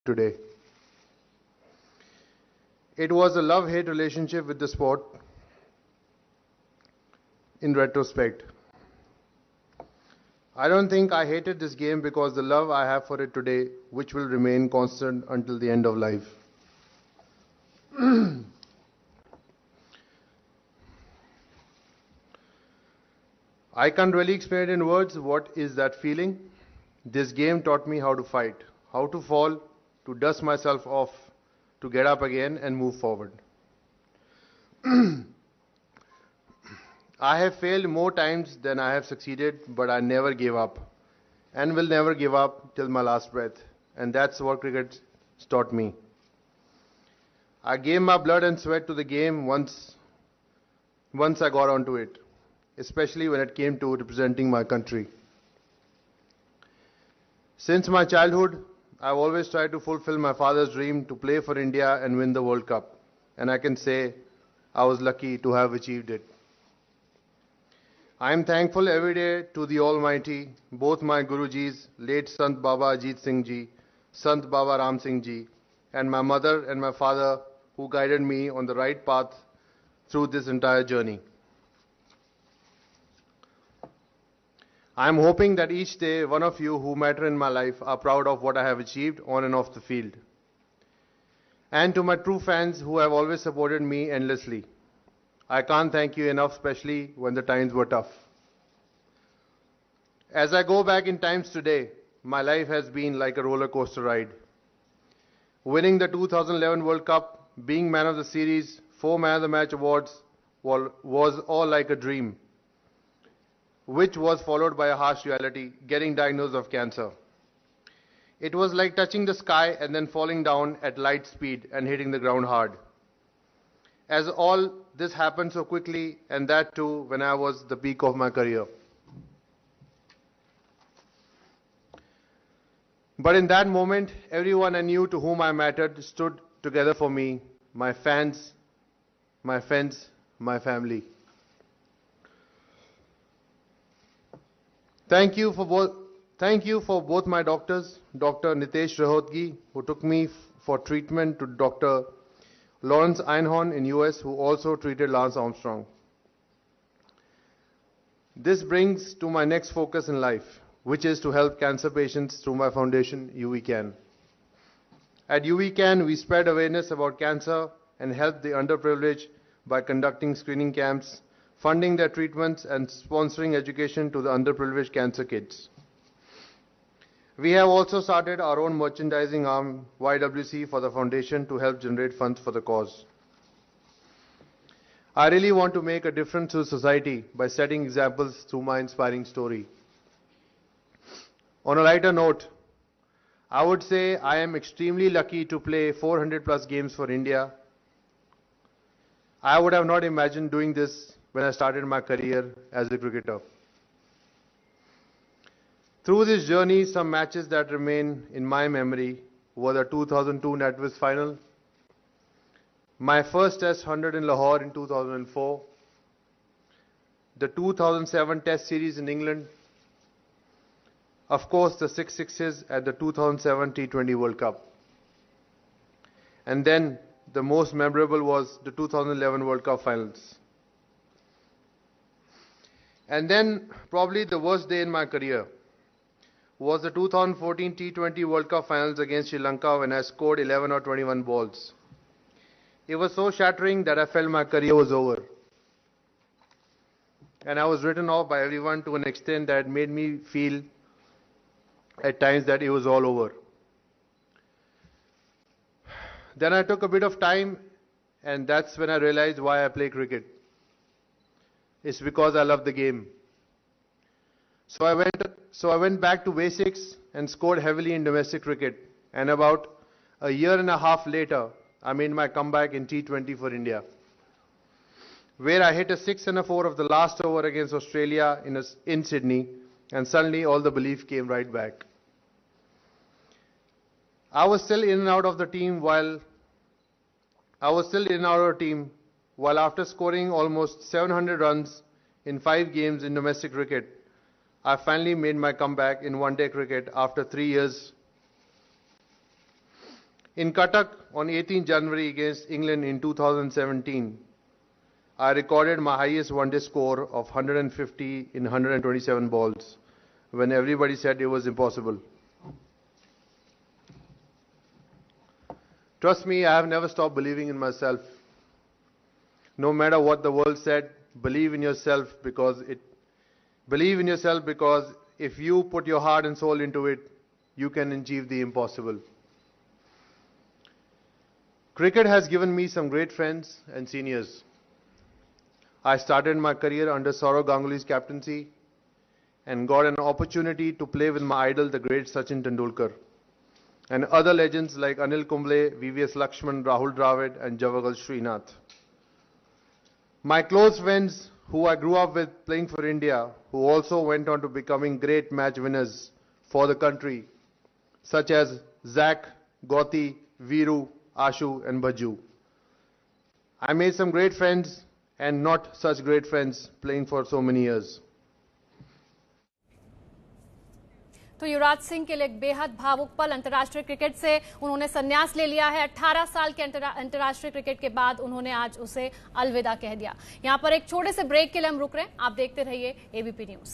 today. It was a love-hate relationship with the sport in retrospect. I don't think I hated this game because the love I have for it today, which will remain constant until the end of life. I can't really explain it in words. What is that feeling? This game taught me how to fight, how to fall, to dust myself off, to get up again and move forward. I have failed more times than I have succeeded, but I never gave up and will never give up till my last breath. And that's what cricket taught me. I gave my blood and sweat to the game once I got onto it, especially when it came to representing my country. Since my childhood, I've always tried to fulfill my father's dream to play for India and win the World Cup. And I can say I was lucky to have achieved it. I am thankful every day to the Almighty, both my Gurujis, late Sant Baba Ajit Singh Ji, Sant Baba Ram Singh Ji, and my mother and my father who guided me on the right path through this entire journey. I am hoping that each day one of you who matter in my life are proud of what I have achieved on and off the field. And to my true fans who have always supported me endlessly, I can't thank you enough, especially when the times were tough. As I go back in times today, my life has been like a roller coaster ride. Winning the 2011 World Cup, being man of the series, 4 man of the match awards was all like a dream, which was followed by a harsh reality, getting diagnosed of cancer. It was like touching the sky and then falling down at light speed and hitting the ground hard. As all this happened so quickly, and that too when I was the peak of my career. But in that moment, everyone I knew to whom I mattered stood together for me, my fans, my friends, my family. Thank you for both my doctors, Dr. Nitesh Rahotgi, who took me for treatment, to Dr. Lawrence Einhorn in US, who also treated Lance Armstrong. This brings to my next focus in life, which is to help cancer patients through my foundation, UVCAN. At UVCAN, we spread awareness about cancer and help the underprivileged by conducting screening camps, funding their treatments, and sponsoring education to the underprivileged cancer kids. We have also started our own merchandising arm, YWC, for the foundation to help generate funds for the cause. I really want to make a difference to society by setting examples through my inspiring story. On a lighter note, I would say I am extremely lucky to play 400 plus games for India. I would have not imagined doing this when I started my career as a cricketer. Through this journey, some matches that remain in my memory were the 2002 NatWest final, my first Test 100 in Lahore in 2004, the 2007 Test series in England, of course the 6 sixes at the 2007 T20 World Cup, and then the most memorable was the 2011 World Cup finals. And then probably the worst day in my career was the 2014 T20 World Cup finals against Sri Lanka when I scored 11 or 21 balls. It was so shattering that I felt my career was over. And I was written off by everyone to an extent that made me feel at times that it was all over. Then I took a bit of time, and that's when I realized why I play cricket. It's because I love the game. So I went back to basics and scored heavily in domestic cricket. And about a year and a half later, I made my comeback in T20 for India, where I hit a 6 and a 4 of the last over against Australia in Sydney, and suddenly all the belief came right back. I was still in and out of the team while after scoring almost 700 runs in 5 games in domestic cricket, I finally made my comeback in one-day cricket after 3 years In Cuttack on 18 January against England in 2017, I recorded my highest one-day score of 150 in 127 balls when everybody said it was impossible. Trust me, I have never stopped believing in myself. No matter what the world said, believe in yourself because if you put your heart and soul into it, you can achieve the impossible. Cricket has given me some great friends and seniors. I started my career under Saurav Ganguly's captaincy and got an opportunity to play with my idol, the great Sachin Tendulkar, and other legends like Anil Kumble, VVS Lakshman, Rahul Dravid, and Javagal Srinath. My close friends who I grew up with playing for India, who also went on to becoming great match winners for the country, such as Zach, Gauti, Viru, Ashu, and Baju. I made some great friends and not such great friends playing for so many years. तो युवराज सिंह के लिए एक बेहद भावुक पल। अंतर्राष्ट्रीय cricket से उन्होंने संन्यास ले लिया है। 18 साल के अंतर्राष्ट्रीय क्रिकेट के बाद उन्होंने आज उसे अलविदा कह दिया। यहां पर एक छोटे से ब्रेक के लिए हम रुक रहे हैं। आप देखते रहिए एबीपी न्यूज।